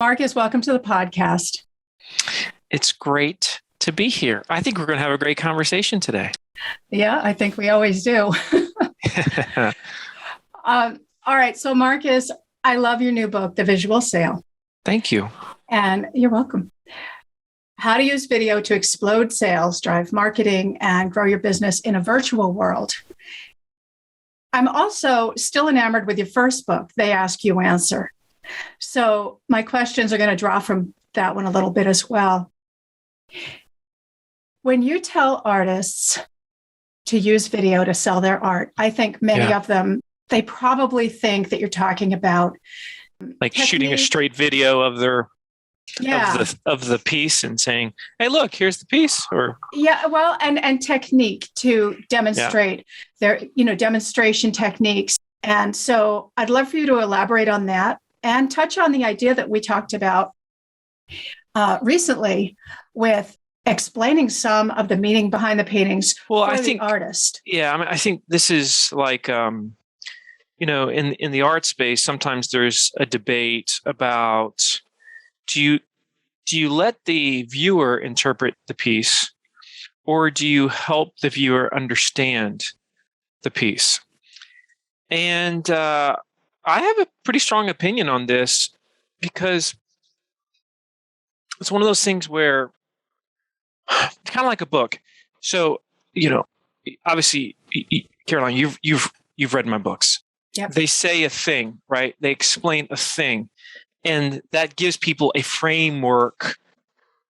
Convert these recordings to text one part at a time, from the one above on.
Marcus, welcome to the podcast. It's great to be here. I think we're going to have a great conversation today. Yeah, I think we always do. All right. So, Marcus, I love your new book, The Visual Sale. Thank you. And you're welcome. How to use video to explode sales, drive marketing, and grow your business in a virtual world. I'm also still enamored with your first book, They Ask You Answer. So my questions are going to draw from that one a little bit as well. When you tell artists to use video to sell their art, I think many of them, they probably think that you're talking about like technique. Shooting a straight video of their of the piece and saying, "Hey, look, here's the piece." Or and technique to demonstrate their demonstration techniques. And so I'd love for you to elaborate on that and touch on the idea that we talked about recently with explaining some of the meaning behind the paintings the artist. Yeah, I think this is like, in the art space, sometimes there's a debate about do you let the viewer interpret the piece, or do you help the viewer understand the piece? And I have a pretty strong opinion on this because it's one of those things where kind of like a book. So, obviously, Caroline, you've read my books. Yep. They say a thing, right? They explain a thing, and that gives people a framework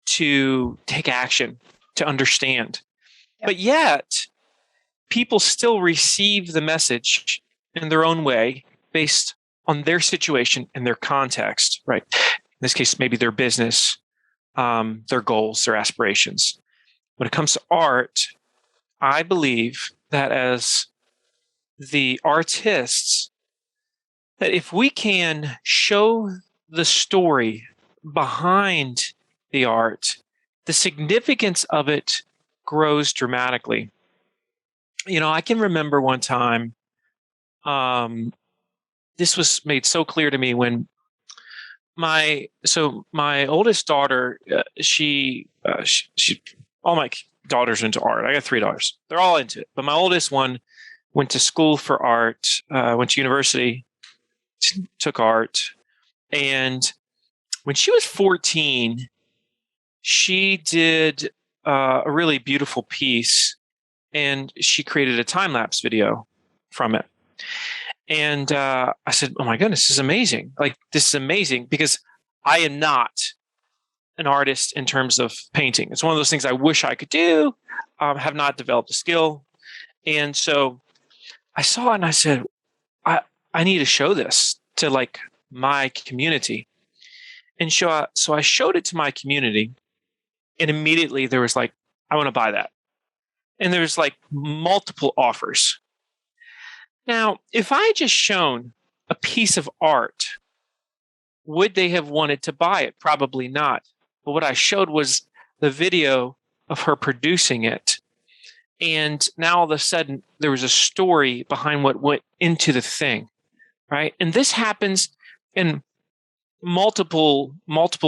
to take action, to understand. Yep. But yet, people still receive the message in their own way based on their situation and their context, right? In this case, maybe their business, their goals, their aspirations. When it comes to art, I believe that as the artists, that if we can show the story behind the art, the significance of it grows dramatically. I can remember one time, this was made so clear to me when my oldest daughter, she all my daughters are into art. I got 3 daughters. They're all into it. But my oldest one went to school for art, went to university, took art. And when she was 14, she did a really beautiful piece, and she created a time-lapse video from it. And I said, "Oh my goodness, this is amazing. This is amazing," because I am not an artist in terms of painting. It's one of those things I wish I could do, have not developed a skill. And so I saw it and I said, I need to show this to my community. And so I showed it to my community, and immediately there was I want to buy that. And there's multiple offers. Now, if I had just shown a piece of art, would they have wanted to buy it? Probably not. But what I showed was the video of her producing it. And now all of a sudden, there was a story behind what went into the thing, right? And this happens in multiple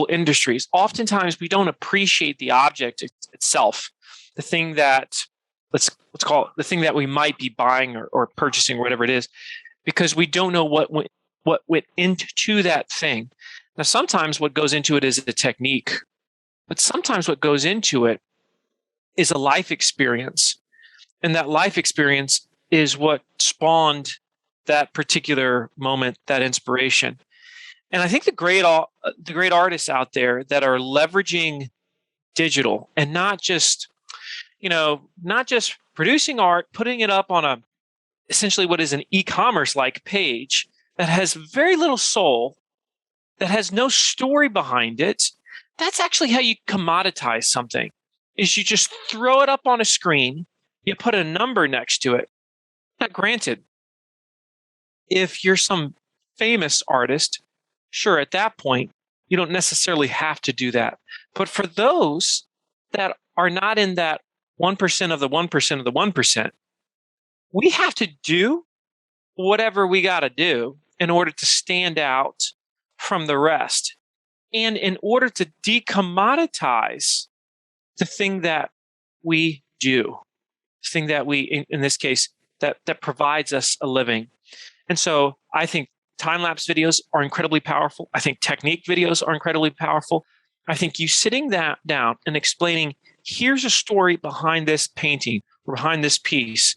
industries. Oftentimes, we don't appreciate the object itself, the thing that let's call it the thing that we might be buying or purchasing, or whatever it is, because we don't know what went into that thing. Now, sometimes what goes into it is a technique, but sometimes what goes into it is a life experience, and that life experience is what spawned that particular moment, that inspiration. And I think the great artists out there that are leveraging digital and not just producing art, putting it up on essentially what is an e-commerce like page that has very little soul, that has no story behind it. That's actually how you commoditize something, is you just throw it up on a screen, you put a number next to it. Now, granted, if you're some famous artist, sure, at that point, you don't necessarily have to do that. But for those that are not in that 1% of the 1% of the 1%, we have to do whatever we got to do in order to stand out from the rest. And in order to decommoditize the thing that we do, the thing that we, in this case, that provides us a living. And so I think time-lapse videos are incredibly powerful. I think technique videos are incredibly powerful. I think you sitting that down and explaining, here's a story behind this painting, or behind this piece,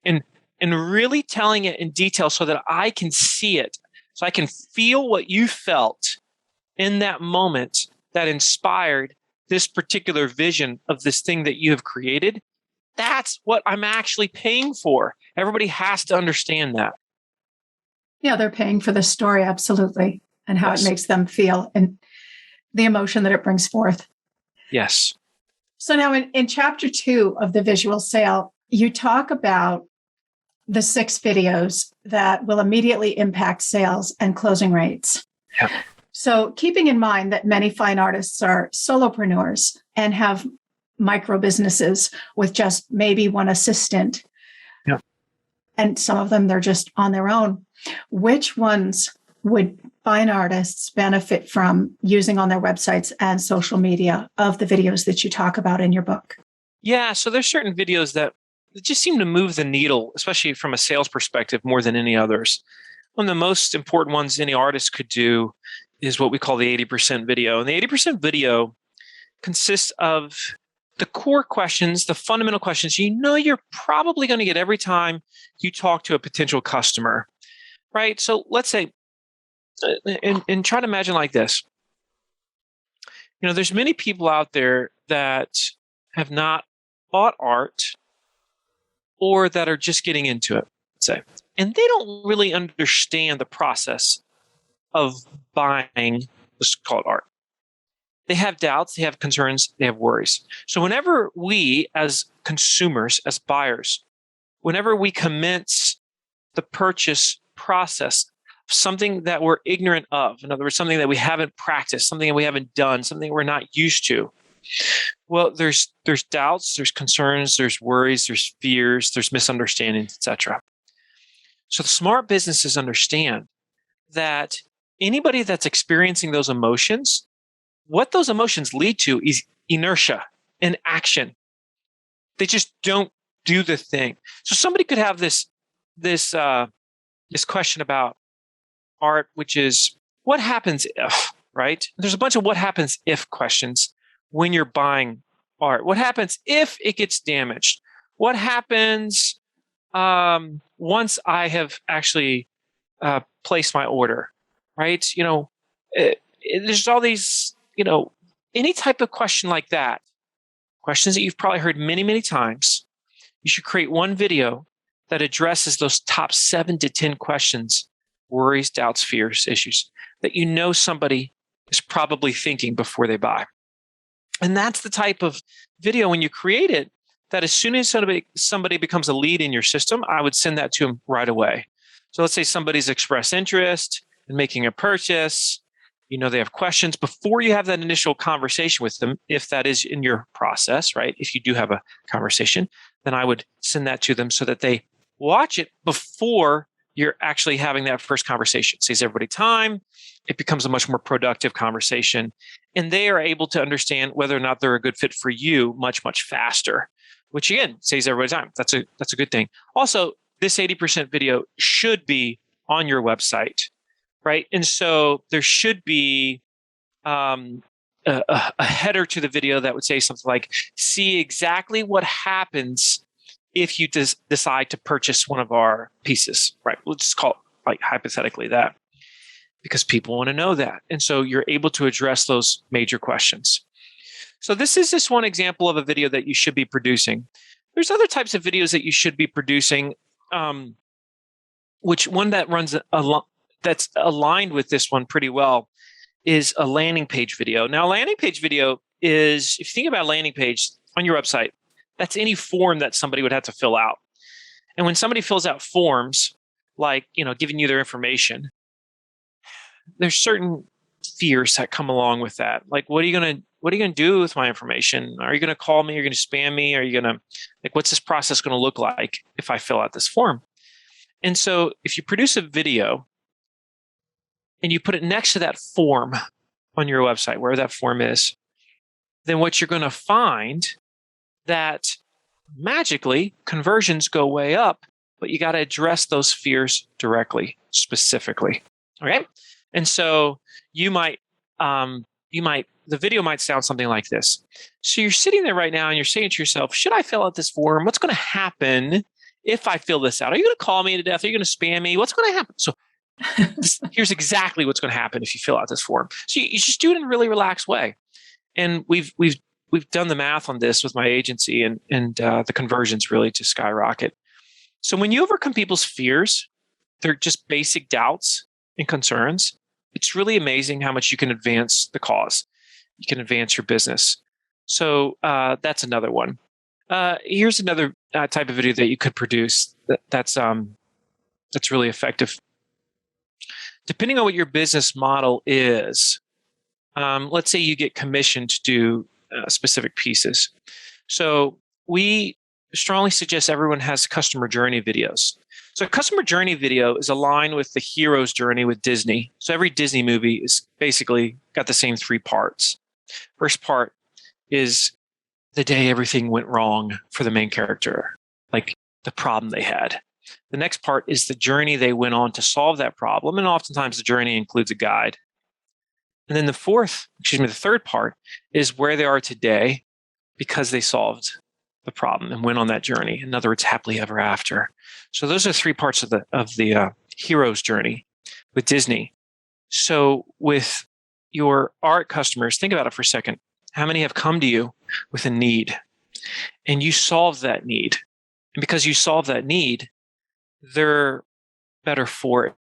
and really telling it in detail so that I can see it, so I can feel what you felt in that moment that inspired this particular vision of this thing that you have created. That's what I'm actually paying for. Everybody has to understand that. Yeah, they're paying for the story, absolutely, and how Yes. it makes them feel and the emotion that it brings forth. Yes. So now in chapter 2 of the visual sale, you talk about the 6 videos that will immediately impact sales and closing rates. Yeah. So keeping in mind that many fine artists are solopreneurs and have micro businesses with just maybe one assistant, yeah, and some of them, they're just on their own, which ones would fine artists benefit from using on their websites and social media of the videos that you talk about in your book? Yeah, so there's certain videos that just seem to move the needle, especially from a sales perspective, more than any others. One of the most important ones any artist could do is what we call the 80% video. And the 80% video consists of the core questions, the fundamental questions you're probably going to get every time you talk to a potential customer, right? So let's say, and try to imagine like this. There's many people out there that have not bought art or that are just getting into it, say, and they don't really understand the process of buying, let's call it art. They have doubts, they have concerns, they have worries. So whenever we as consumers, as buyers, whenever we commence the purchase process, something that we're ignorant of, in other words, something that we haven't practiced, something that we haven't done, something we're not used to, well, there's doubts, there's concerns, there's worries, there's fears, there's misunderstandings, etc. So the smart businesses understand that anybody that's experiencing those emotions, what those emotions lead to is inertia and action. They just don't do the thing. So somebody could have this question about art, which is what happens if, right? There's a bunch of what happens if questions when you're buying art. What happens if it gets damaged? What happens once I have actually placed my order, right? There's all these, any type of question like that, questions that you've probably heard many, many times. You should create one video that addresses those top 7 to 10 questions, worries, doubts, fears, issues that somebody is probably thinking before they buy. And that's the type of video when you create it, that as soon as somebody becomes a lead in your system, I would send that to them right away. So let's say somebody's expressed interest in making a purchase. They have questions before you have that initial conversation with them. If that is in your process, right? If you do have a conversation, then I would send that to them so that they watch it before you're actually having that first conversation. It saves everybody time. It becomes a much more productive conversation. And they are able to understand whether or not they're a good fit for you much, much faster, which again, saves everybody time. That's a good thing. Also, this 80% video should be on your website, right? And so there should be a header to the video that would say something like, see exactly what happens if you decide to purchase one of our pieces, right? Let's just call it like hypothetically that, because people want to know that. And so you're able to address those major questions. So this is just one example of a video that you should be producing. There's other types of videos that you should be producing, which one that runs that's aligned with this one pretty well is a landing page video. Now, a landing page video is, if you think about a landing page on your website, that's any form that somebody would have to fill out. And when somebody fills out forms, like, giving you their information, there's certain fears that come along with that. Like, what are you going to do with my information? Are you going to call me? Are you going to spam me? Are you going to, what's this process going to look like if I fill out this form? And so if you produce a video and you put it next to that form, on your website, where that form is, then what you're going to find that magically conversions go way up, but you got to address those fears directly, specifically. Okay. And so the video might sound something like this. So you're sitting there right now and you're saying to yourself, should I fill out this form? What's going to happen if I fill this out? Are you going to call me to death? Are you going to spam me? What's going to happen? So here's exactly what's going to happen if you fill out this form. So you just do it in a really relaxed way. And we've done the math on this with my agency, and the conversions really to skyrocket. So when you overcome people's fears, they're just basic doubts and concerns. It's really amazing how much you can advance the cause. You can advance your business. So that's another one. Here's another type of video that you could produce that's really effective. Depending on what your business model is, let's say you get commissioned to do specific pieces. So we strongly suggest everyone has customer journey videos. So a customer journey video is aligned with the hero's journey with Disney. So every Disney movie is basically got the same 3 parts. First part is the day everything went wrong for the main character, like the problem they had. The next part is the journey they went on to solve that problem. And oftentimes the journey includes a guide. And then the third part is where they are today because they solved the problem and went on that journey. In other words, happily ever after. So those are 3 parts of the hero's journey with Disney. So with your art customers, think about it for a second. How many have come to you with a need and you solve that need? And because you solve that need, they're better for it.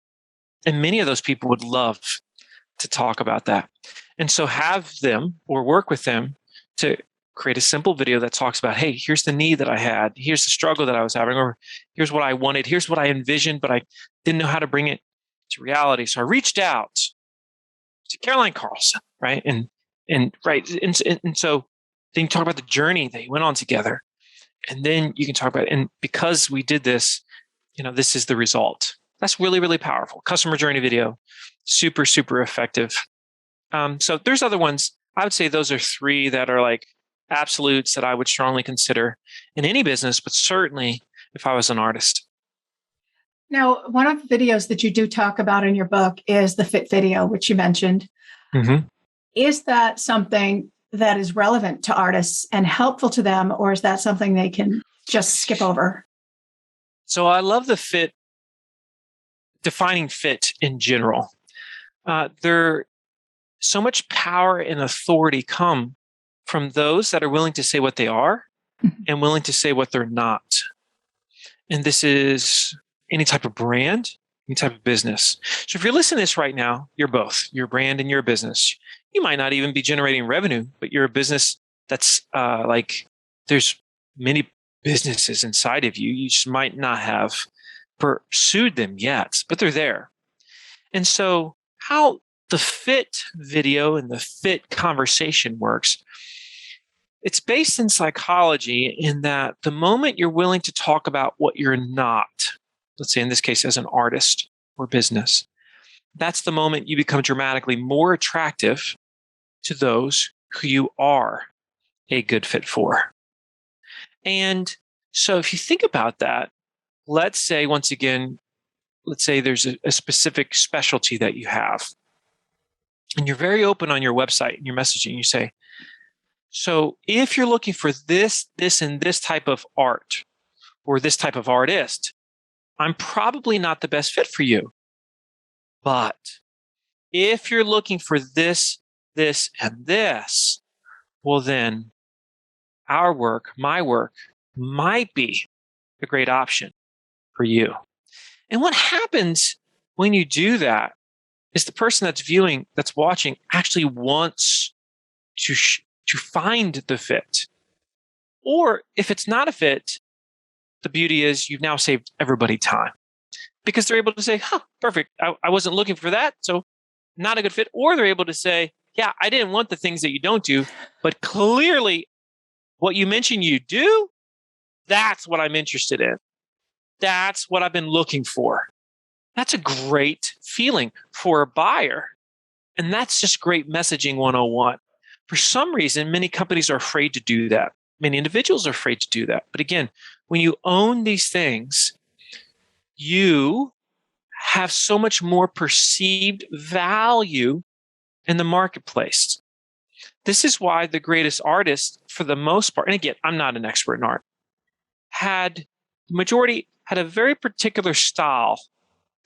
And many of those people would love to talk about that. And so have them or work with them to create a simple video that talks about, hey, here's the need that I had. Here's the struggle that I was having, or here's what I wanted. Here's what I envisioned, but I didn't know how to bring it to reality. So I reached out to Caroline Carlson, right? And so then you talk about the journey that you went on together. And then you can talk about, and because we did this, this is the result. That's really, really powerful. Customer journey video, super, super effective. So there's other ones. I would say those are 3 that are like absolutes that I would strongly consider in any business, but certainly if I was an artist. Now, one of the videos that you do talk about in your book is the fit video, which you mentioned. Mm-hmm. Is that something that is relevant to artists and helpful to them, or is that something they can just skip over? So I love the fit, defining fit in general. There so much power and authority come from those that are willing to say what they are and willing to say what they're not. And this is any type of brand, any type of business. So if you're listening to this right now, you're both, your brand and your business. You might not even be generating revenue, but you're a business that's there's many businesses inside of you. You just might not have pursued them yet, but they're there. And so how the fit video and the fit conversation works, it's based in psychology in that the moment you're willing to talk about what you're not, let's say in this case as an artist or business, that's the moment you become dramatically more attractive to those who you are a good fit for. And so if you think about that, let's say once again, there's a specific specialty that you have. And you're very open on your website and your messaging. You say, so if you're looking for this, and this type of art or this type of artist, I'm probably not the best fit for you. But if you're looking for this, and this, well, then our work, my work, might be a great option for you. And what happens when you do that is the person that's watching, actually wants to find the fit. Or if it's not a fit, the beauty is you've now saved everybody time because they're able to say, perfect. I wasn't looking for that. So not a good fit. Or they're able to say, yeah, I didn't want the things that you don't do, but clearly what you mentioned you do, that's what I'm interested in. That's what I've been looking for. That's a great feeling for a buyer And that's just great messaging 101. For some reason, many companies are afraid to do that. Many individuals are afraid to do that. But again, when you own these things, you have so much more perceived value in the marketplace. This is why the greatest artists, for the most part, and again, I'm not an expert in art, the majority had a very particular style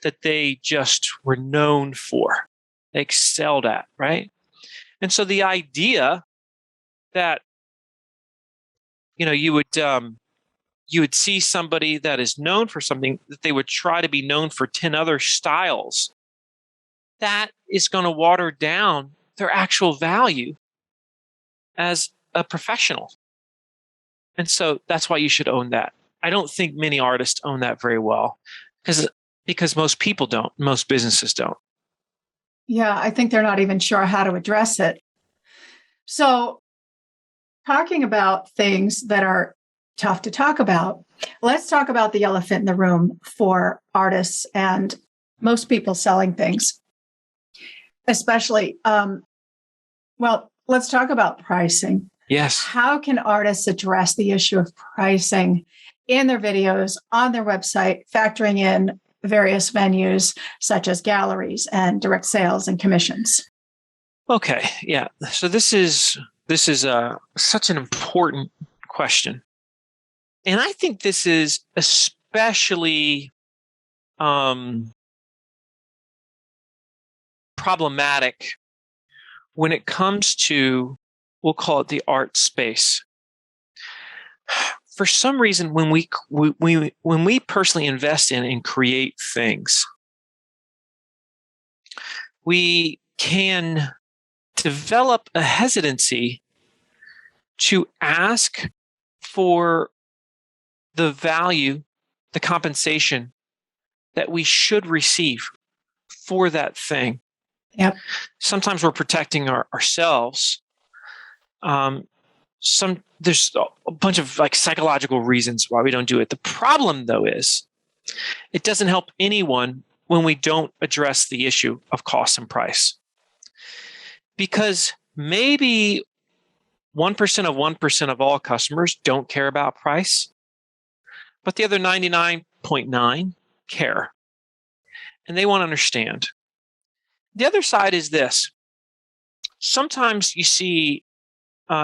that they just were known for. They excelled at, right? And so the idea that you would see somebody that is known for something, that they would try to be known for 10 other styles, that is going to water down their actual value as a professional. And so that's why you should own that. I don't think many artists own that very well because most people don't, most businesses don't. Yeah, I think they're not even sure how to address it. So, talking about things that are tough to talk about, let's talk about the elephant in the room for artists and most people selling things, especially. Let's talk about pricing. Yes. How can artists address the issue of pricing in their videos, on their website, factoring in various venues such as galleries and direct sales and commissions? Okay, yeah. So this is such an important question, and I think this is especially problematic when it comes to, we'll call it the art space. For some reason, when we personally invest in and create things, we can develop a hesitancy to ask for the value, the compensation that we should receive for that thing. Yep. Sometimes we're protecting ourselves. There's a bunch of psychological reasons why we don't do it. The problem, though, is it doesn't help anyone when we don't address the issue of cost and price. Because maybe 1% of 1% of all customers don't care about price, but the other 99.9 care. And they want to understand. The other side is this. Sometimes you see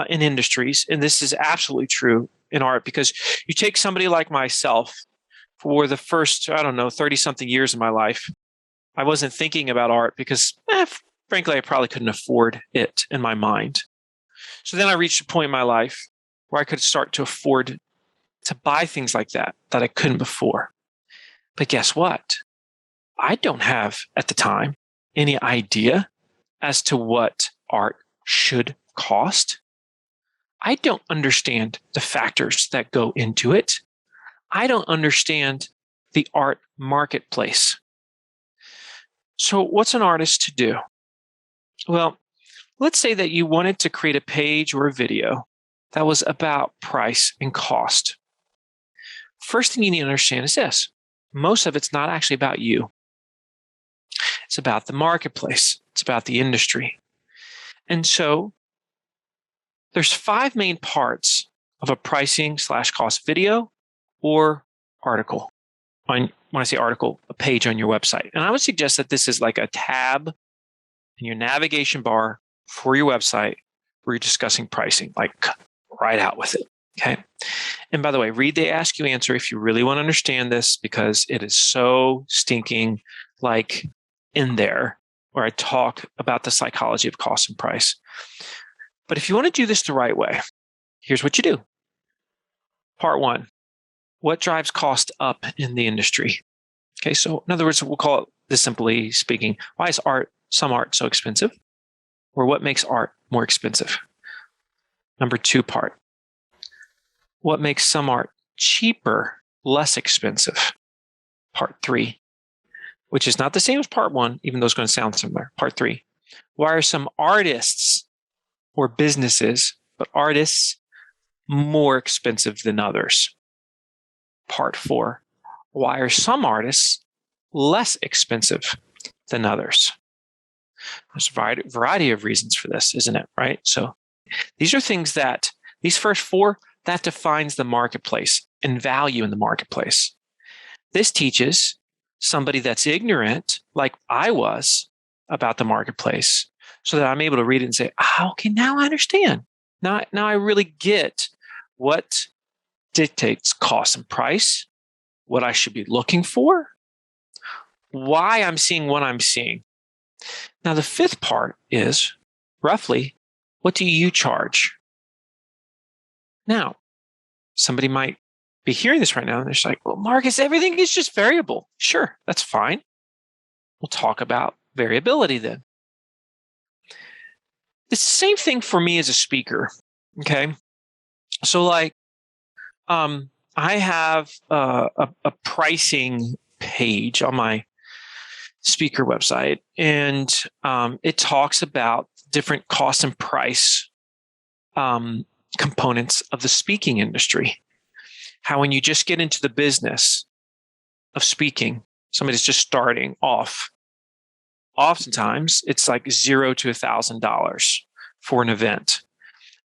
in industries, and this is absolutely true in art, because you take somebody like myself. For the first, 30-something years of my life, I wasn't thinking about art because, frankly, I probably couldn't afford it in my mind. So then I reached a point in my life where I could start to afford to buy things like that I couldn't before. But guess what? I don't have, at the time, any idea as to what art should cost. I don't understand the factors that go into it. I don't understand the art marketplace. So what's an artist to do? Well, let's say that you wanted to create a page or a video that was about price and cost. First thing you need to understand is this. Most of it's not actually about you. It's about the marketplace. It's about the industry. And so there's 5 main parts of a pricing/cost video or article. When I say article, a page on your website. And I would suggest that this is like a tab in your navigation bar for your website where you're discussing pricing, like right out with it. Okay. And by the way, read the Ask You Answer if you really want to understand this, because it is so stinking in there where I talk about the psychology of cost and price. But if you want to do this the right way, here's what you do. Part 1, what drives cost up in the industry? Okay, so in other words, we'll call it this, simply speaking, why is some art so expensive? Or what makes art more expensive? Number 2 part, what makes some art cheaper, less expensive? Part 3, which is not the same as part 1, even though it's going to sound similar. Part 3, why are some artists or businesses, but artists, more expensive than others? Part 4, why are some artists less expensive than others? There's a variety of reasons for this, isn't it? Right? So these are things these first four, that defines the marketplace and value in the marketplace. This teaches somebody that's ignorant, like I was, about the marketplace, so that I'm able to read it and say, okay, now I understand. Now I really get what dictates cost and price, what I should be looking for, why I'm seeing what I'm seeing. Now, the fifth part is roughly, what do you charge? Now, somebody might be hearing this right now and they're just like, well, Marcus, everything is just variable. Sure, that's fine. We'll talk about variability then. It's the same thing for me as a speaker. Okay. So I have a pricing page on my speaker website, and it talks about different cost and price components of the speaking industry. How when you just get into the business of speaking, somebody's just starting off, oftentimes it's like $0 to $1,000 for an event.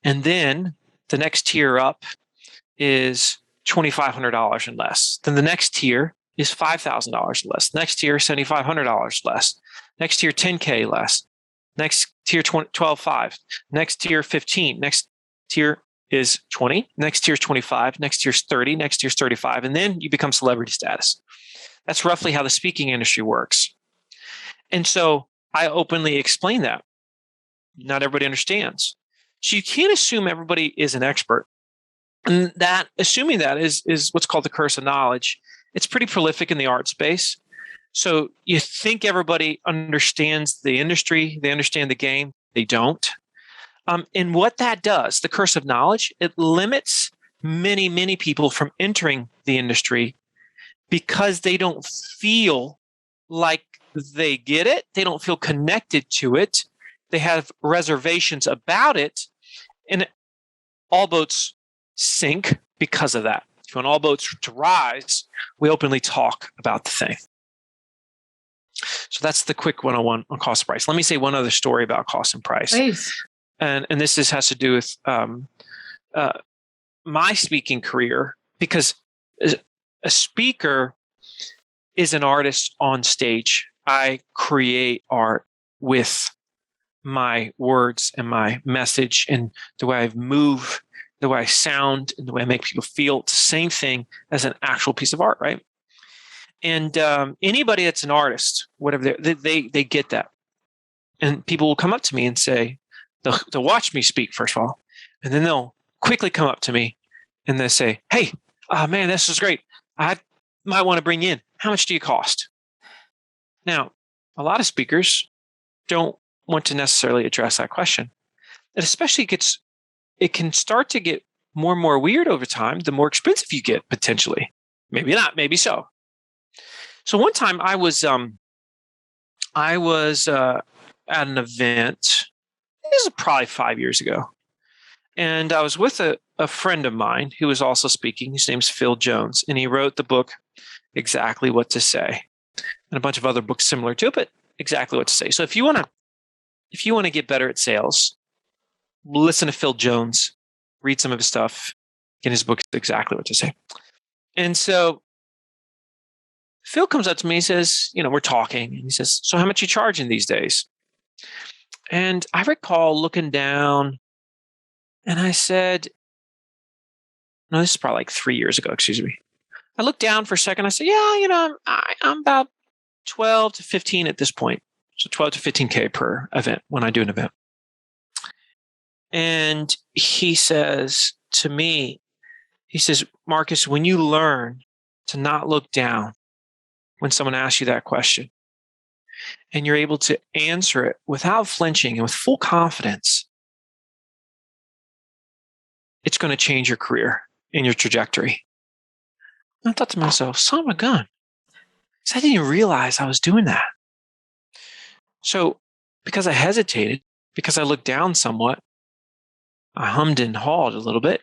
And then the next tier up is $2,500 and less. Then the next tier is $5,000 less. Next tier, $7,500 less. Next tier, $10K less. Next tier, $12,500. Next tier, $15,000. Next tier is $20,000. Next tier is $25,000. Next tier is $30,000. Next tier is $35,000. And then you become celebrity status. That's roughly how the speaking industry works. And so I openly explain that. Not everybody understands. So you can't assume everybody is an expert. And that assuming that is what's called the curse of knowledge. It's pretty prolific in the art space. So you think everybody understands the industry, they understand the game, they don't. And what that does, the curse of knowledge, it limits many, many people from entering the industry because they don't feel like they get it. They don't feel connected to it. They have reservations about it. And all boats sink because of that. If you want all boats to rise, we openly talk about the thing. So that's the quick 101 on cost and price. Let me say one other story about cost and price. Please. And this has to do with my speaking career, because a speaker is an artist on stage. I create art with my words and my message and the way I move, the way I sound, and the way I make people feel. It's the same thing as an actual piece of art, right? And anybody that's an artist, whatever, they get that. And people will come up to me and say, they'll watch me speak, first of all, and then they'll quickly come up to me and they'll say, hey, man, this is great. I might want to bring you in. How much do you cost? Now, a lot of speakers don't want to necessarily address that question. And especially it can start to get more and more weird over time, the more expensive you get, potentially. Maybe not, maybe so. So one time I was at an event. This is probably 5 years ago. And I was with a friend of mine who was also speaking. His name's Phil Jones. And he wrote the book, Exactly What to Say. And a bunch of other books similar to it, but Exactly What to Say. So if you want to get better at sales, listen to Phil Jones, read some of his stuff, get his book, Exactly What to Say. And so Phil comes up to me, he says, we're talking, and he says, so how much are you charging these days? And I recall looking down, and I said, no, this is probably like 3 years ago, excuse me. I looked down for a second. I said, yeah, I'm about 12 to 15 at this point. So 12 to 15K per event when I do an event. And he says to me, he says, Marcus, when you learn to not look down when someone asks you that question, and you're able to answer it without flinching and with full confidence, it's going to change your career and your trajectory. And I thought to myself, son of a gun. I didn't even realize I was doing that. So because I hesitated, because I looked down somewhat, I hummed and hawed a little bit.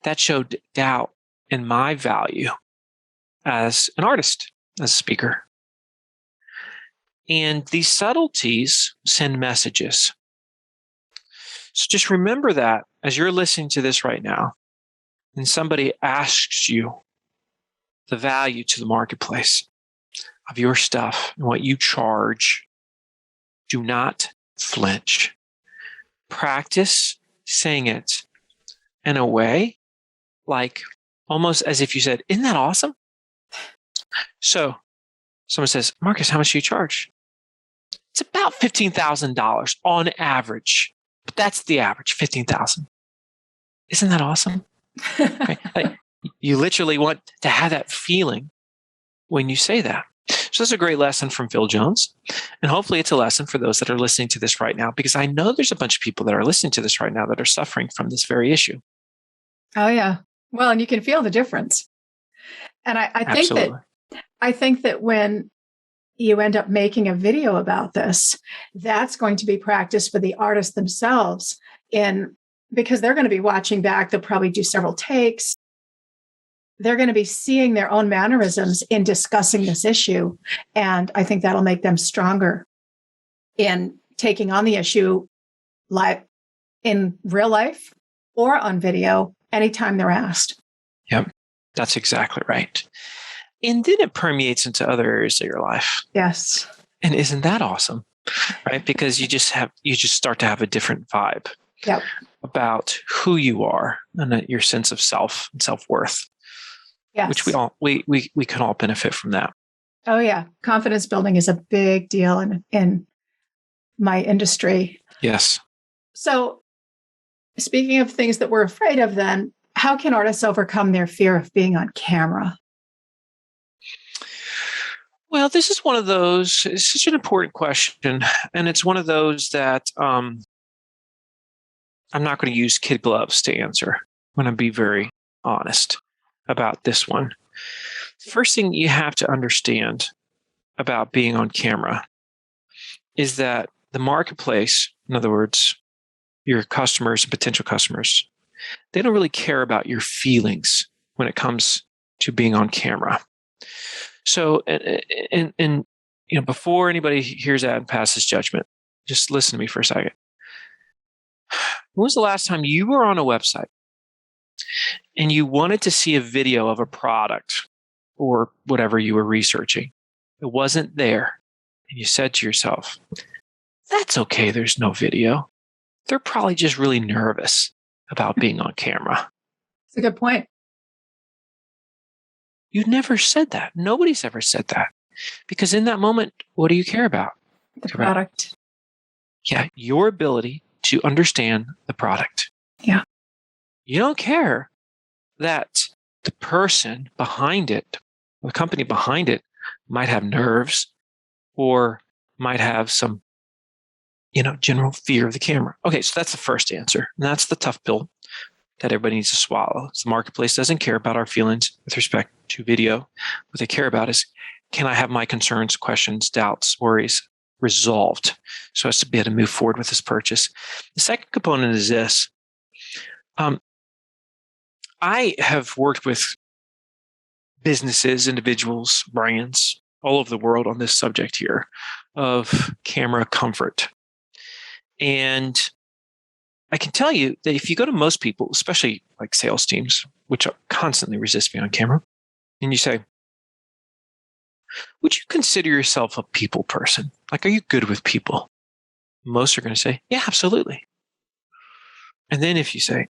That showed doubt in my value as an artist, as a speaker. And these subtleties send messages. So just remember that as you're listening to this right now, and somebody asks you the value to the marketplace of your stuff and what you charge, do not flinch. Practice saying it in a way like almost as if you said, "Isn't that awesome?" So someone says, "Marcus, how much do you charge?" It's about $15,000 on average, but that's the average, 15,000. Isn't that awesome? Right? Like, you literally want to have that feeling when you say that. So that's a great lesson from Phil Jones. And hopefully it's a lesson for those that are listening to this right now, because I know there's a bunch of people that are listening to this right now that are suffering from this very issue. Oh, yeah. Well, and you can feel the difference. And I think that when you end up making a video about this, that's going to be practice for the artists themselves because they're going to be watching back. They'll probably do several takes. They're going to be seeing their own mannerisms in discussing this issue. And I think that'll make them stronger in taking on the issue live in real life or on video anytime they're asked. Yep, that's exactly right. And then it permeates into other areas of your life. Yes. And isn't that awesome? Right? Because you just start to have a different vibe about who you are and your sense of self and self-worth. Yes. Which we can all benefit from that. Oh yeah. Confidence building is a big deal in my industry. Yes. So speaking of things that we're afraid of then, how can artists overcome their fear of being on camera? Well, this is one of those, it's such an important question. And it's one of those that I'm not going to use kid gloves to answer. I'm going to be very honest about this one. First thing you have to understand about being on camera is that the marketplace, in other words, your customers and potential customers, they don't really care about your feelings when it comes to being on camera. So, and before anybody hears that and passes judgment, just listen to me for a second. When was the last time you were on a website and you wanted to see a video of a product or whatever you were researching? It wasn't there. And you said to yourself, "That's okay, there's no video. They're probably just really nervous about being on camera." That's a good point. You never said that. Nobody's ever said that. Because in that moment, what do you care about? The product. Yeah, your ability to understand the product. Yeah. You don't care that the person behind it, the company behind it, might have nerves or might have some, general fear of the camera. Okay, so that's the first answer. And that's the tough pill that everybody needs to swallow. So the marketplace doesn't care about our feelings with respect to video. What they care about is, can I have my concerns, questions, doubts, worries resolved so as to be able to move forward with this purchase? The second component is this. I have worked with businesses, individuals, brands all over the world on this subject here of camera comfort. And I can tell you that if you go to most people, especially like sales teams, which constantly resist being on camera, and you say, "Would you consider yourself a people person? Like, are you good with people?" Most are going to say, "Yeah, absolutely." And then if you say,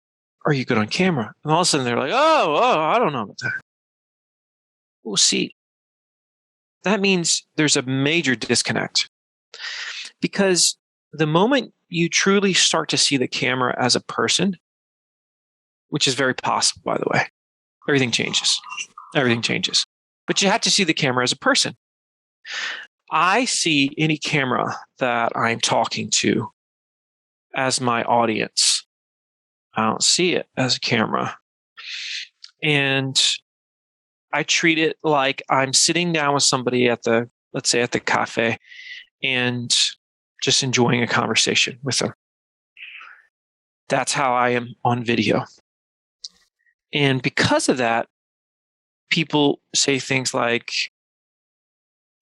"Are you good on camera?" And all of a sudden they're like, oh, I don't know about that. Well, see, that means there's a major disconnect. Because the moment you truly start to see the camera as a person, which is very possible, by the way, everything changes. Everything changes. But you have to see the camera as a person. I see any camera that I'm talking to as my audience. I don't see it as a camera. And I treat it like I'm sitting down with somebody let's say at the cafe, and just enjoying a conversation with them. That's how I am on video. And because of that, people say things like,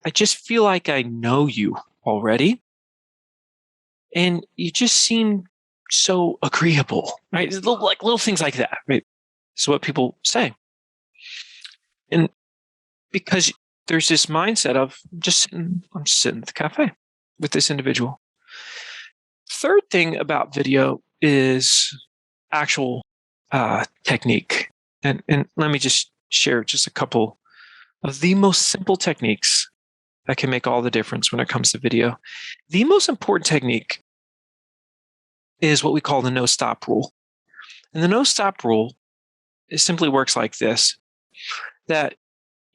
"I just feel like I know you already. And you just seem so agreeable, right? Little things like that, right? This is what people say. And because there's this mindset of I'm just sitting at the cafe with this individual. Third thing about video is actual technique. And let me just share just a couple of the most simple techniques that can make all the difference when it comes to video. The most important technique is what we call the no-stop rule. And the no-stop rule, it simply works like this, that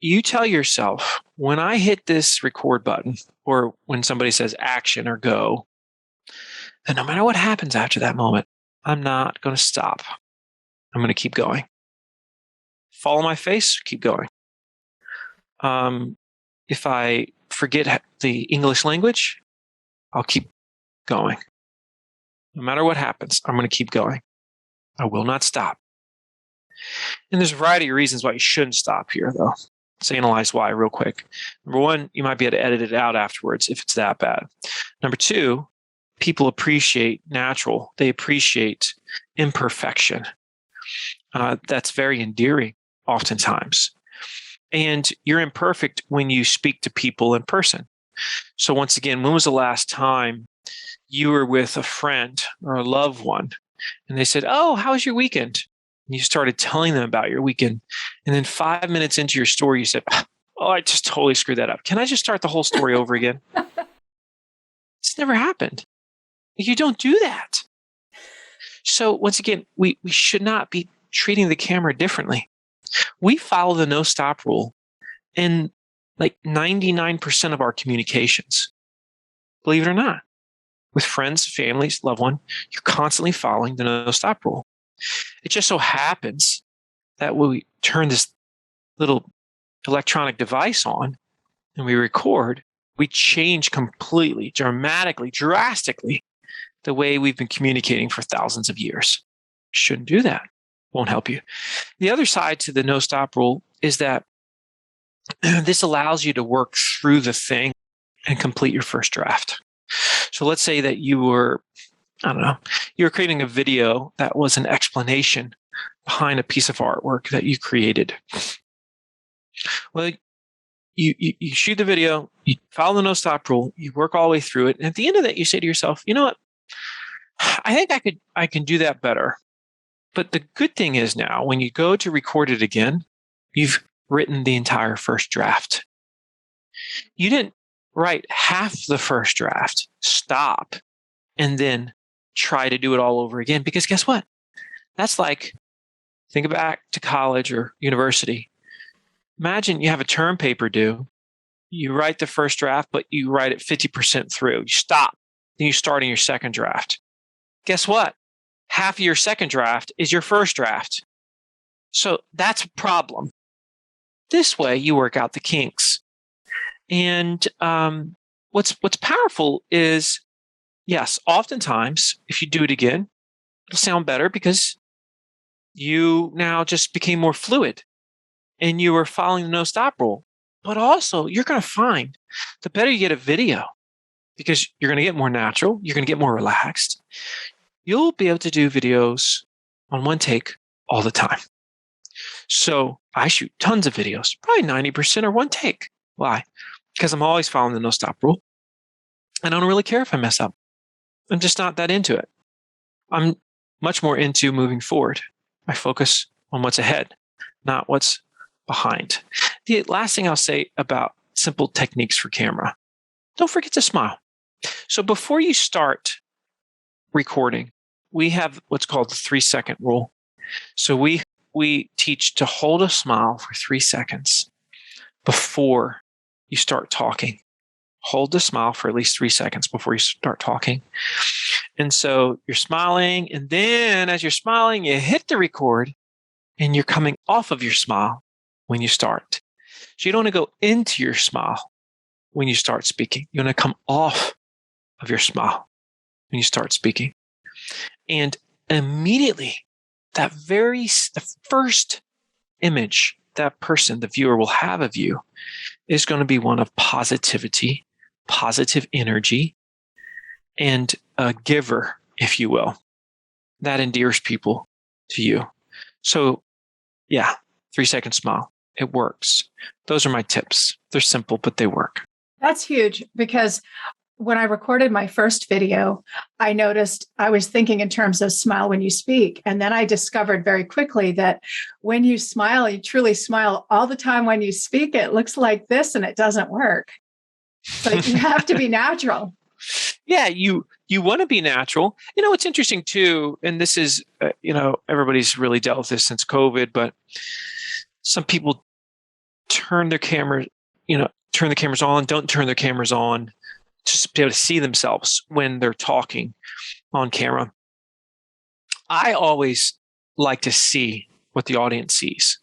you tell yourself, when I hit this record button, or when somebody says action or go, and no matter what happens after that moment, I'm not going to stop. I'm going to keep going. Follow my face, keep going. If I forget the English language, I'll keep going. No matter what happens, I'm going to keep going. I will not stop. And there's a variety of reasons why you shouldn't stop here, though. Let's analyze why real quick. Number one, you might be able to edit it out afterwards if it's that bad. Number two, people appreciate natural. They appreciate imperfection. That's very endearing oftentimes. And you're imperfect when you speak to people in person. So once again, when was the last time you were with a friend or a loved one and they said, "Oh, how was your weekend?" And you started telling them about your weekend. And then 5 minutes into your story, you said, "Oh, I just totally screwed that up. Can I just start the whole story over again?" It's never happened. You don't do that. So once again, we should not be treating the camera differently. We follow the no-stop rule in like 99% of our communications. Believe it or not. With friends, families, loved one, you're constantly following the no-stop rule. It just so happens that when we turn this little electronic device on and we record, we change completely, dramatically, drastically the way we've been communicating for thousands of years. Shouldn't do that. Won't help you. The other side to the no-stop rule is that this allows you to work through the thing and complete your first draft. So let's say that you were creating a video that was an explanation behind a piece of artwork that you created. Well, you shoot the video, you follow the no-stop rule, you work all the way through it, and at the end of that, you say to yourself, "You know what? I think I can do that better." But the good thing is now, when you go to record it again, you've written the entire first draft. You didn't write half the first draft, stop, and then try to do it all over again. Because guess what? That's like, think back to college or university. Imagine you have a term paper due. You write the first draft, but you write it 50% through. You stop. Then you start in your second draft. Guess what? Half of your second draft is your first draft. So that's a problem. This way, you work out the kinks. And what's powerful is, yes, oftentimes, if you do it again, it'll sound better because you now just became more fluid and you were following the no-stop rule. But also, you're going to find the better you get a video, because you're going to get more natural, you're going to get more relaxed, you'll be able to do videos on one take all the time. So I shoot tons of videos, probably 90% are one take. Why? Because I'm always following the no-stop rule. I don't really care if I mess up. I'm just not that into it. I'm much more into moving forward. I focus on what's ahead, not what's behind. The last thing I'll say about simple techniques for camera, don't forget to smile. So before you start recording, we have what's called the 3-second rule. So we teach to hold a smile for 3 seconds before you start talking. Hold the smile for at least 3 seconds before you start talking. And so you're smiling, and then as you're smiling, you hit the record, and you're coming off of your smile when you start. So you don't want to go into your smile when you start speaking. You want to come off of your smile when you start speaking. And immediately, the first image that person, the viewer, will have of you is going to be one of positivity, positive energy and a giver, if you will. That endears people to you. So, yeah, 3-second smile. It works. Those are my tips. They're simple, but they work. That's huge, because when I recorded my first video, I noticed I was thinking in terms of smile when you speak. And then I discovered very quickly that when you smile, you truly smile all the time. When you speak, it looks like this and it doesn't work. So you have to be natural. Yeah, you want to be natural. It's interesting too, and this is, everybody's really dealt with this since COVID, but some people turn the cameras on, don't turn their cameras on to be able to see themselves when they're talking on camera. I always like to see what the audience sees.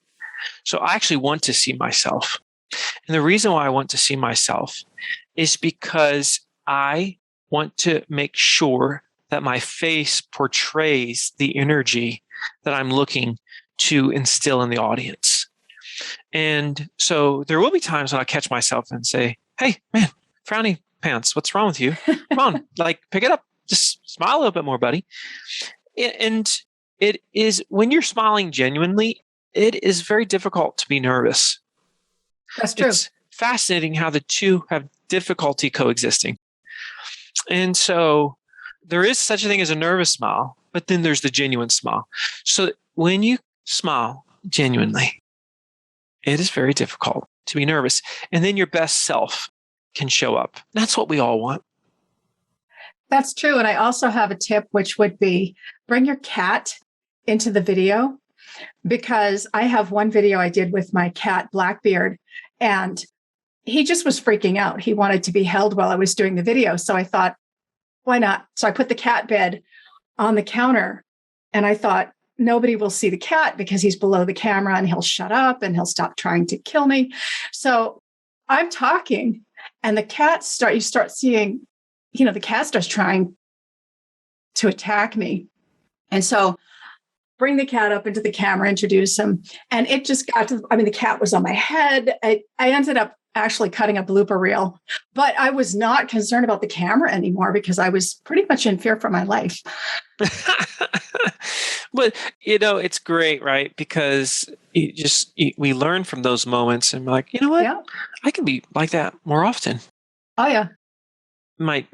So I actually want to see myself. And the reason why I want to see myself is because I want to make sure that my face portrays the energy that I'm looking to instill in the audience. And so there will be times when I catch myself and say, hey, man, frowny pants, what's wrong with you? Come on, pick it up. Just smile a little bit more, buddy. And it is, when you're smiling genuinely, it is very difficult to be nervous. That's true. It's fascinating how the two have difficulty coexisting. And so there is such a thing as a nervous smile, but then there's the genuine smile. So when you smile genuinely, it is very difficult to be nervous. And then your best self can show up. That's what we all want. That's true. And I also have a tip, which would be bring your cat into the video, because I have one video I did with my cat, Blackbeard, and he just was freaking out. He wanted to be held while I was doing the video. So I thought, why not? So I put the cat bed on the counter, and I thought, nobody will see the cat because he's below the camera and he'll shut up and he'll stop trying to kill me. So I'm talking, and the cat you start seeing, the cat starts trying to attack me. And so bring the cat up into the camera, introduce him. And it just got to, the cat was on my head. I ended up actually cutting a blooper reel, but I was not concerned about the camera anymore because I was pretty much in fear for my life. But, it's great, right? Because we learn from those moments and we're like, you know what? Yeah. I can be like that more often. Oh, yeah. My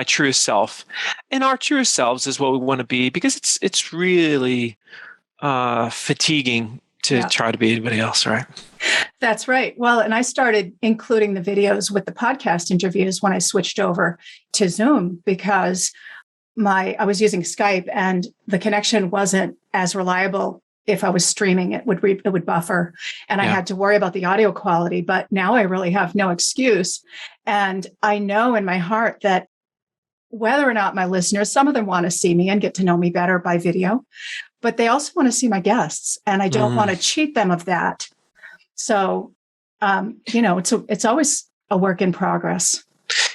truest self, and our truest selves is what we want to be, because it's really fatiguing to try to be anybody else, right? That's right. Well, and I started including the videos with the podcast interviews when I switched over to Zoom, because I was using Skype and the connection wasn't as reliable. If I was streaming, it would buffer, and I had to worry about the audio quality. But now I really have no excuse. And I know in my heart that whether or not my listeners, some of them want to see me and get to know me better by video, but they also want to see my guests, and I don't want to cheat them of that. So, it's always a work in progress.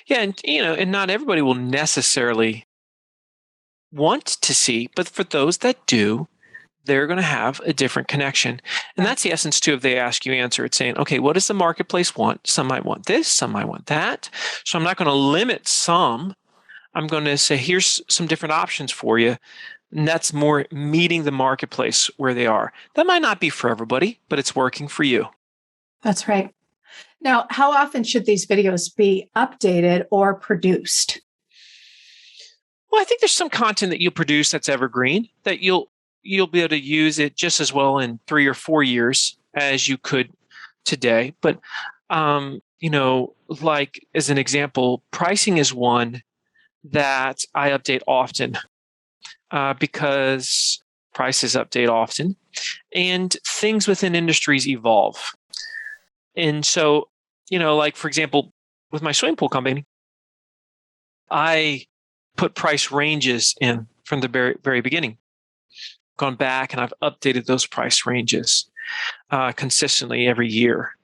Yeah. And not everybody will necessarily want to see, but for those that do, they're going to have a different connection. And that's the essence too of the Ask You Answer. It's saying, okay, what does the marketplace want? Some might want this, some might want that. So I'm not going to limit some. I'm going to say, here's some different options for you. And that's more meeting the marketplace where they are. That might not be for everybody, but it's working for you. That's right. Now, how often should these videos be updated or produced? Well, I think there's some content that you produce that's evergreen, that you'll be able to use it just as well in 3 or 4 years as you could today. But, like as an example, pricing is one that I update often because prices update often and things within industries evolve. And so, like, for example, with my swimming pool company, I put price ranges in from the very, very beginning. Gone back and I've updated those price ranges consistently every year.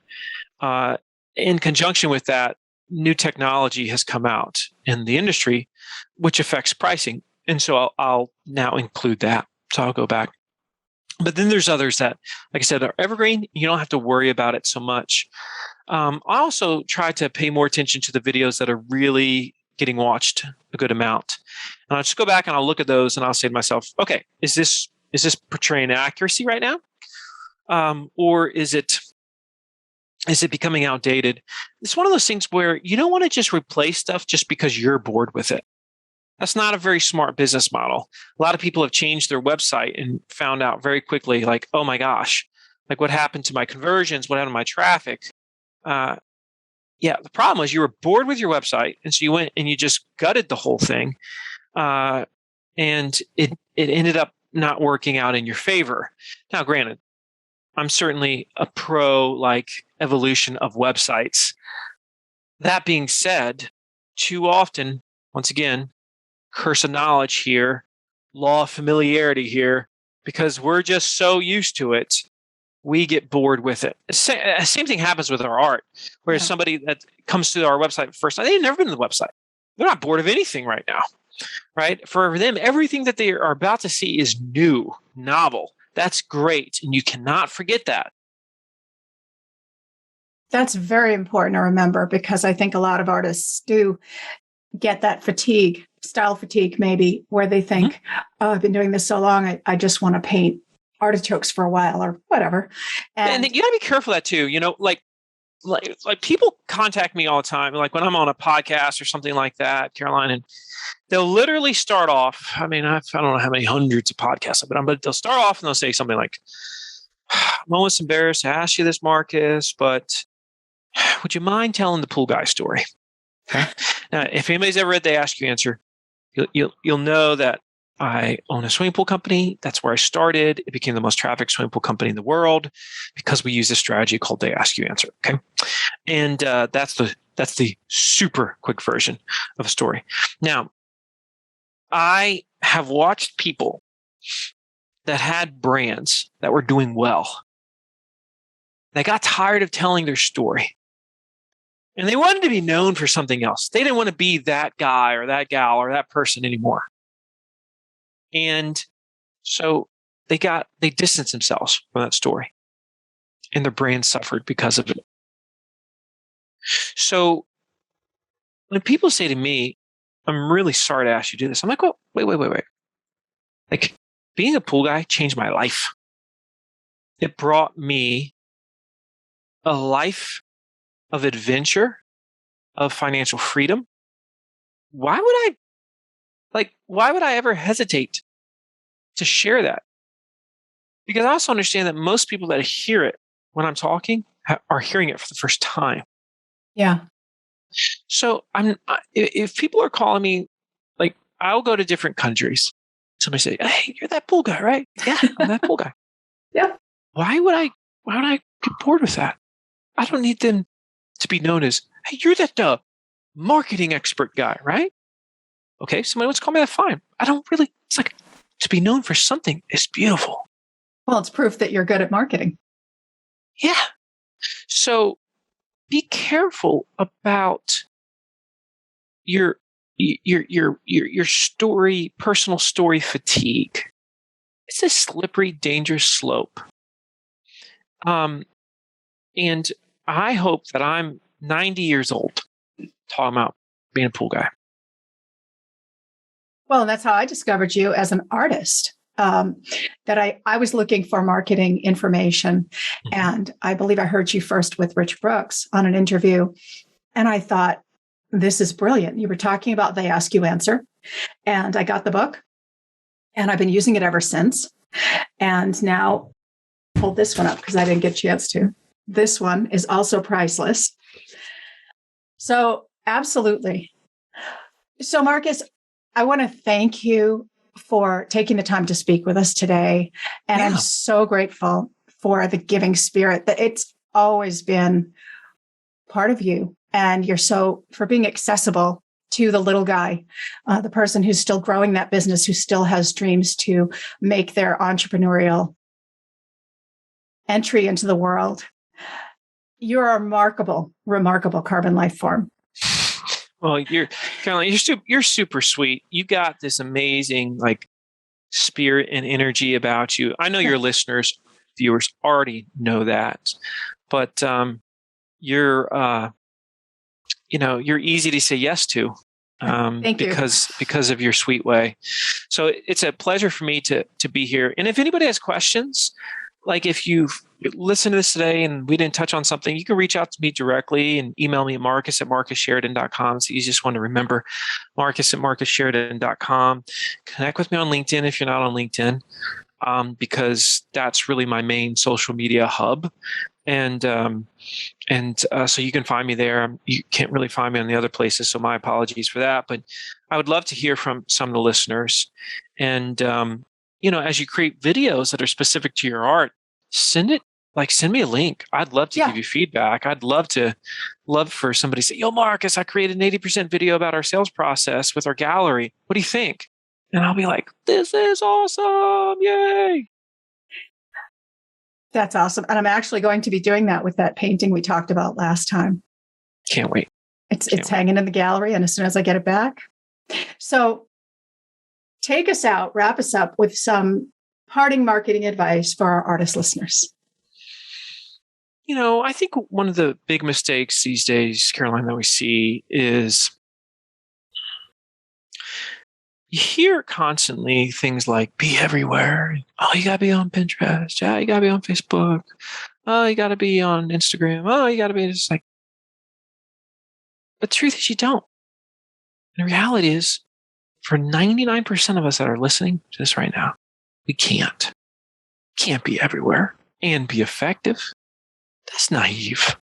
In conjunction with that, new technology has come out in the industry, which affects pricing. And so I'll now include that. So I'll go back. But then there's others that, like I said, are evergreen. You don't have to worry about it so much. I also try to pay more attention to the videos that are really getting watched a good amount. And I'll just go back and I'll look at those and I'll say to myself, okay, is this portraying accuracy right now? Or is it becoming outdated? It's one of those things where you don't want to just replace stuff just because you're bored with it. That's not a very smart business model. A lot of people have changed their website and found out very quickly, like, oh my gosh, like what happened to my conversions? What happened to my traffic? The problem was you were bored with your website. And so you went and you just gutted the whole thing. And it ended up not working out in your favor. Now, granted, I'm certainly a pro like evolution of websites. That being said, too often, once again, curse of knowledge here, law of familiarity here, because we're just so used to it, we get bored with it. Same thing happens with our art, where somebody that comes to our website first time, they've never been to the website. They're not bored of anything right now, right? For them, everything that they are about to see is new, novel. That's great. And you cannot forget that. That's very important to remember, because I think a lot of artists do get that fatigue, style fatigue maybe, where they think, oh, I've been doing this so long, I just want to paint artichokes for a while or whatever. And you got to be careful of that too. You know, like people contact me all the time, like when I'm on a podcast or something like that, Caroline, and they'll literally start off. I mean, I don't know how many hundreds of podcasts I've been on, but they'll start off and they'll say something like, I'm almost embarrassed to ask you this, Marcus, but would you mind telling the pool guy story? Okay. Now, if anybody's ever read the Ask You Answer, you'll know that I own a swimming pool company. That's where I started. It became the most trafficked swimming pool company in the world because we use a strategy called They Ask You Answer. Okay, and that's the super quick version of a story. Now, I have watched people that had brands that were doing well. They got tired of telling their story. And they wanted to be known for something else. They didn't want to be that guy or that gal or that person anymore. And so they distanced themselves from that story. And their brand suffered because of it. So when people say to me, I'm really sorry to ask you to do this, I'm like, oh, wait. Like, being a pool guy changed my life. It brought me a life of adventure, of financial freedom. Why would I ever hesitate to share that? Because I also understand that most people that hear it when I'm talking are hearing it for the first time. Yeah. So if people are calling me, like, I'll go to different countries. Somebody say, "Hey, you're that pool guy, right?" Yeah, I'm that pool guy. Yeah. Why would I get bored with that? I don't need them to be known as, "Hey, you're that marketing expert guy, right?" Okay, somebody wants to call me that, fine. I don't really, it's like, to be known for something is beautiful. Well, it's proof that you're good at marketing. Yeah. So be careful about your story, personal story fatigue. It's a slippery, dangerous slope. And I hope that I'm 90 years old talking about being a pool guy. Well, and that's how I discovered you as an artist. That I was looking for marketing information. And I believe I heard you first with Rich Brooks on an interview. And I thought, this is brilliant. You were talking about They Ask You Answer. And I got the book. And I've been using it ever since. And now, hold this one up because I didn't get a chance to. This one is also priceless. So, absolutely. So, Marcus, I want to thank you for taking the time to speak with us today. And I'm so grateful for the giving spirit that it's always been part of you. And for being accessible to the little guy, the person who's still growing that business, who still has dreams to make their entrepreneurial entry into the world. You're a remarkable, remarkable carbon life form. Well, you're super sweet. You got this amazing spirit and energy about you. I know your listeners, viewers already know that, but you're you're easy to say yes to. Thank you. Because of your sweet way. So it's a pleasure for me to be here. And if anybody has questions, like if you've listened to this today and we didn't touch on something, you can reach out to me directly and email me at marcus@marcussheridan.com. It's the easiest one to remember, marcus@marcussheridan.com. Connect with me on LinkedIn if you're not on LinkedIn, because that's really my main social media hub. And so you can find me there. You can't really find me on the other places, so my apologies for that. But I would love to hear from some of the listeners. And as you create videos that are specific to your art, send me a link. I'd love to give you feedback. I'd love for somebody to say, "Yo, Marcus, I created an 80% video about our sales process with our gallery. What do you think?" And I'll be like, "This is awesome. Yay." That's awesome. And I'm actually going to be doing that with that painting we talked about last time. Can't wait. It's hanging in the gallery, and as soon as I get it back. So wrap us up with some parting marketing advice for our artist listeners. I think one of the big mistakes these days, Caroline, that we see is you hear constantly things like be everywhere. Oh, you got to be on Pinterest. Yeah, you got to be on Facebook. Oh, you got to be on Instagram. Oh, you got to be just like. But the truth is you don't. And the reality is for 99% of us that are listening to this right now, we can't be everywhere and be effective. That's naive.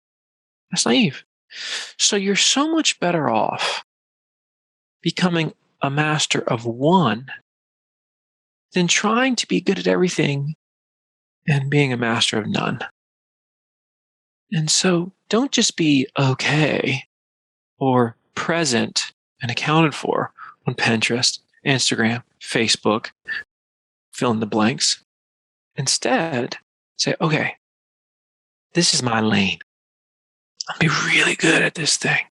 So you're so much better off becoming a master of one than trying to be good at everything and being a master of none. And so don't just be okay or present and accounted for on Pinterest, Instagram, Facebook, fill in the blanks. Instead, say, okay, this is my lane. I'll be really good at this thing.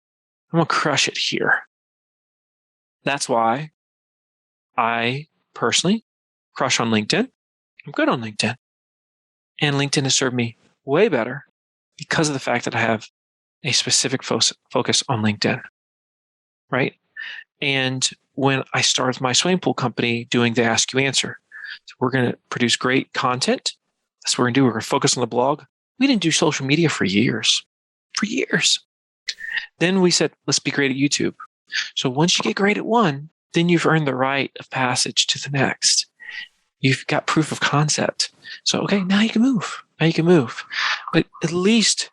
I'm going to crush it here. That's why I personally crush on LinkedIn. I'm good on LinkedIn. And LinkedIn has served me way better because of the fact that I have a specific focus on LinkedIn, right? And when I started my swimming pool company doing the Ask You Answer, so we're going to produce great content. That's what we're going to do. We're going to focus on the blog. We didn't do social media for years. Then we said, let's be great at YouTube. So once you get great at one, then you've earned the right of passage to the next. You've got proof of concept. So, okay, now you can move. But at least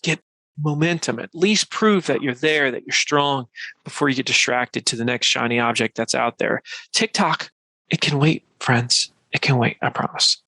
get momentum, at least prove that you're there, that you're strong before you get distracted to the next shiny object that's out there. TikTok, it can wait, friends. It can wait, I promise.